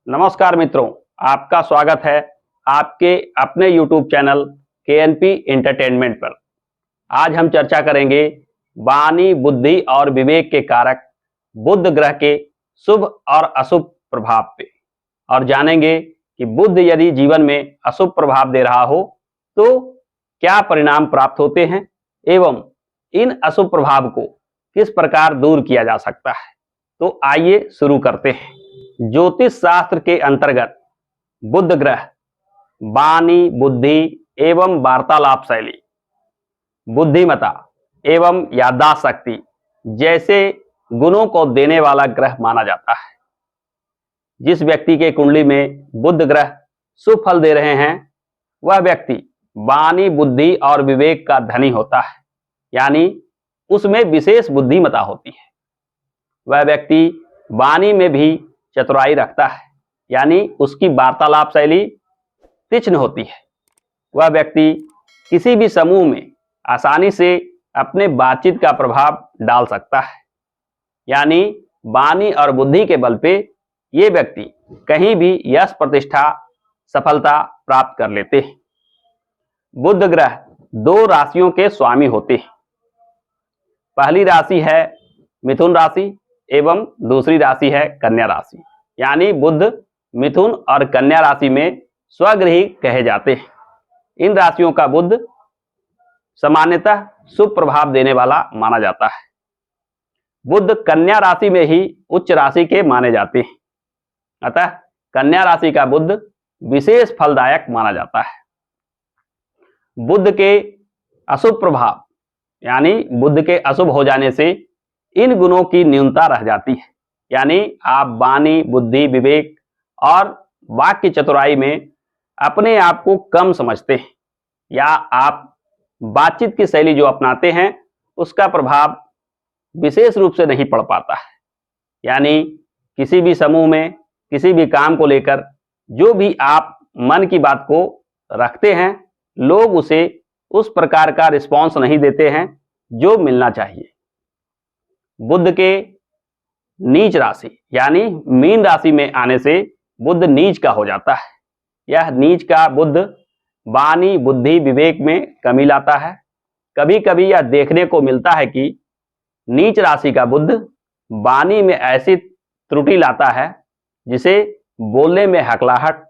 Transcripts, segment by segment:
नमस्कार मित्रों, आपका स्वागत है आपके अपने YouTube चैनल KNP एंटरटेनमेंट पर। आज हम चर्चा करेंगे वाणी, बुद्धि और विवेक के कारक बुध ग्रह के शुभ और अशुभ प्रभाव पे और जानेंगे कि बुध यदि जीवन में अशुभ प्रभाव दे रहा हो तो क्या परिणाम प्राप्त होते हैं एवं इन अशुभ प्रभाव को किस प्रकार दूर किया जा सकता है। तो आइए शुरू करते हैं। ज्योतिष शास्त्र के अंतर्गत बुध ग्रह वाणी, बुद्धि एवं वार्तालाप शैली, बुद्धिमता एवं याददाश्त शक्ति जैसे गुणों को देने वाला ग्रह माना जाता है। जिस व्यक्ति के कुंडली में बुध ग्रह शुभ फल दे रहे हैं वह व्यक्ति वाणी, बुद्धि और विवेक का धनी होता है, यानी उसमें विशेष बुद्धिमता होती है। वह व्यक्ति वाणी में भी चतुराई रखता है, यानी उसकी वार्तालाप शैली तीक्ष्ण होती है। वह व्यक्ति किसी भी समूह में आसानी से अपने बातचीत का प्रभाव डाल सकता है, यानी वाणी और बुद्धि के बल पे ये व्यक्ति कहीं भी यश, प्रतिष्ठा, सफलता प्राप्त कर लेते हैं। बुध ग्रह 2 राशियों के स्वामी होते हैं। पहली राशि है मिथुन राशि एवं दूसरी राशि है कन्या राशि, यानी बुध मिथुन और कन्या राशि में स्वगृही कहे जाते हैं। इन राशियों का बुध सामान्यतः शुभ प्रभाव देने वाला माना जाता है। बुध कन्या राशि में ही उच्च राशि के माने जाते हैं, अतः कन्या राशि का बुध विशेष फलदायक माना जाता है। बुध के अशुभ प्रभाव यानी बुध के अशुभ हो जाने से इन गुणों की न्यूनता रह जाती है, यानी आप वाणी, बुद्धि, विवेक और वाक्य चतुराई में अपने आप को कम समझते हैं या आप बातचीत की शैली जो अपनाते हैं उसका प्रभाव विशेष रूप से नहीं पड़ पाता है। यानी किसी भी समूह में किसी भी काम को लेकर जो भी आप मन की बात को रखते हैं, लोग उसे उस प्रकार का रिस्पॉन्स नहीं देते हैं जो मिलना चाहिए। बुध के नीच राशि यानी मीन राशि में आने से बुध नीच का हो जाता है। यह नीच का बुध वाणी, बुद्धि, विवेक में कमी लाता है। कभी कभी यह देखने को मिलता है कि नीच राशि का बुध वाणी में ऐसी त्रुटि लाता है जिसे बोलने में हकलाहट,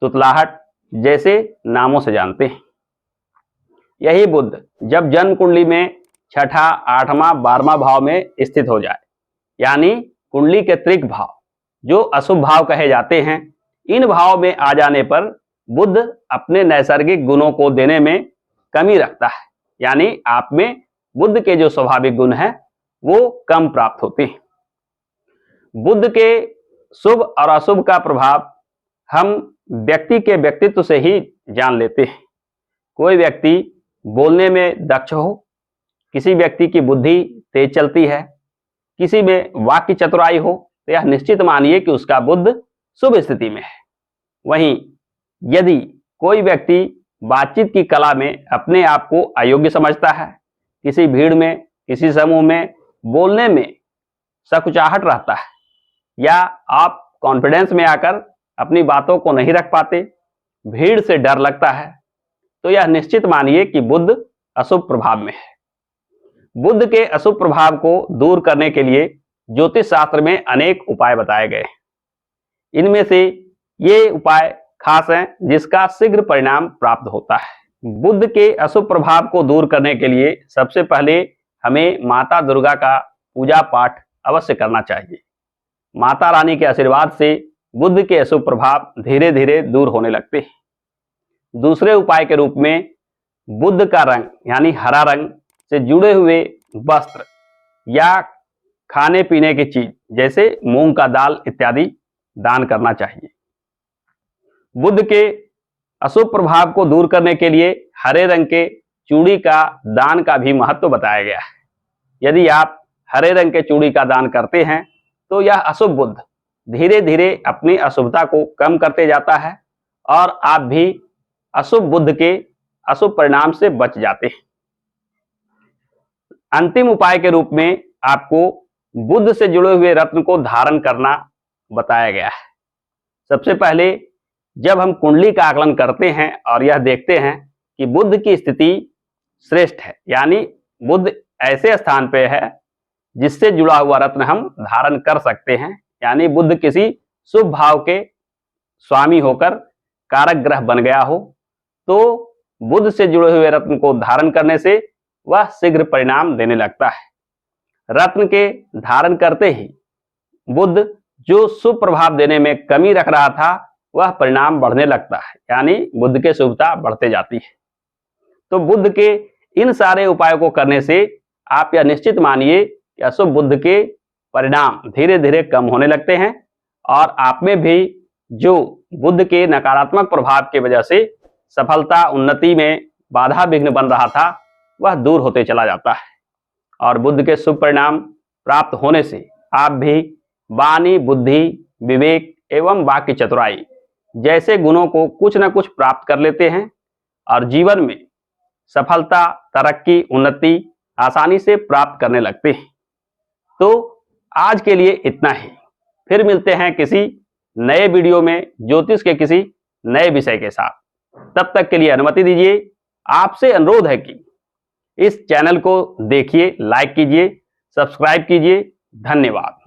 तुतलाहट जैसे नामों से जानते हैं। यही बुध जब जन्म कुंडली में 6ठा, 8वां, 12वां भाव में स्थित हो जाए, यानी कुंडली के त्रिक भाव जो अशुभ भाव कहे जाते हैं, इन भाव में आ जाने पर बुध अपने नैसर्गिक गुणों को देने में कमी रखता है, यानी आप में बुध के जो स्वाभाविक गुण हैं वो कम प्राप्त होते हैं। बुध के शुभ और अशुभ का प्रभाव हम व्यक्ति के व्यक्तित्व से ही जान लेते हैं। कोई व्यक्ति बोलने में दक्ष हो, किसी व्यक्ति की बुद्धि तेज चलती है, किसी में वाक्य चतुराई हो, तो यह निश्चित मानिए कि उसका बुध शुभ स्थिति में है। वहीं यदि कोई व्यक्ति बातचीत की कला में अपने आप को अयोग्य समझता है, किसी भीड़ में, किसी समूह में बोलने में संकुचाहट रहता है, या आप कॉन्फिडेंस में आकर अपनी बातों को नहीं रख पाते, भीड़ से डर लगता है, तो यह निश्चित मानिए कि बुध अशुभ प्रभाव में है। बुध के अशुभ प्रभाव को दूर करने के लिए ज्योतिष शास्त्र में अनेक उपाय बताए गए हैं। इनमें से ये उपाय खास हैं जिसका शीघ्र परिणाम प्राप्त होता है। बुध के अशुभ प्रभाव को दूर करने के लिए सबसे पहले हमें माता दुर्गा का पूजा पाठ अवश्य करना चाहिए। माता रानी के आशीर्वाद से बुध के अशुभ प्रभाव धीरे धीरे दूर होने लगते हैं। दूसरे उपाय के रूप में बुध का रंग यानी हरा रंग से जुड़े हुए वस्त्र या खाने पीने की चीज जैसे मूंग का दाल इत्यादि दान करना चाहिए। बुध के अशुभ प्रभाव को दूर करने के लिए हरे रंग के चूड़ी का दान का भी महत्व बताया गया है। यदि आप हरे रंग के चूड़ी का दान करते हैं तो यह अशुभ बुध धीरे धीरे अपनी अशुभता को कम करते जाता है और आप भी अशुभ बुध के अशुभ परिणाम से बच जाते हैं। अंतिम उपाय के रूप में आपको बुध से जुड़े हुए रत्न को धारण करना बताया गया है। सबसे पहले जब हम कुंडली का आकलन करते हैं और यह देखते हैं कि बुध की स्थिति श्रेष्ठ है, यानी बुध ऐसे स्थान पे है जिससे जुड़ा हुआ रत्न हम धारण कर सकते हैं, यानी बुध किसी शुभ भाव के स्वामी होकर कारक ग्रह बन गया हो, तो बुध से जुड़े हुए रत्न को धारण करने से वह शीघ्र परिणाम देने लगता है। रत्न के धारण करते ही बुध जो शुभ प्रभाव देने में कमी रख रहा था वह परिणाम बढ़ने लगता है, यानी बुध की शुभता बढ़ते जाती है। तो बुध के इन सारे उपायों को करने से आप यह निश्चित मानिए कि अशुभ बुध के परिणाम धीरे धीरे कम होने लगते हैं और आप में भी जो बुध के नकारात्मक प्रभाव की वजह से सफलता उन्नति में बाधा विघ्न बन रहा था वह दूर होते चला जाता है और बुध के शुभ परिणाम प्राप्त होने से आप भी वाणी, बुद्धि, विवेक एवं वाक्य चतुराई जैसे गुणों को कुछ न कुछ प्राप्त कर लेते हैं और जीवन में सफलता, तरक्की, उन्नति आसानी से प्राप्त करने लगते हैं। तो आज के लिए इतना ही, फिर मिलते हैं किसी नए वीडियो में ज्योतिष के किसी नए विषय के साथ। तब तक के लिए अनुमति दीजिए। आपसे अनुरोध है कि इस चैनल को देखिए, लाइक कीजिए, सब्सक्राइब कीजिए। धन्यवाद।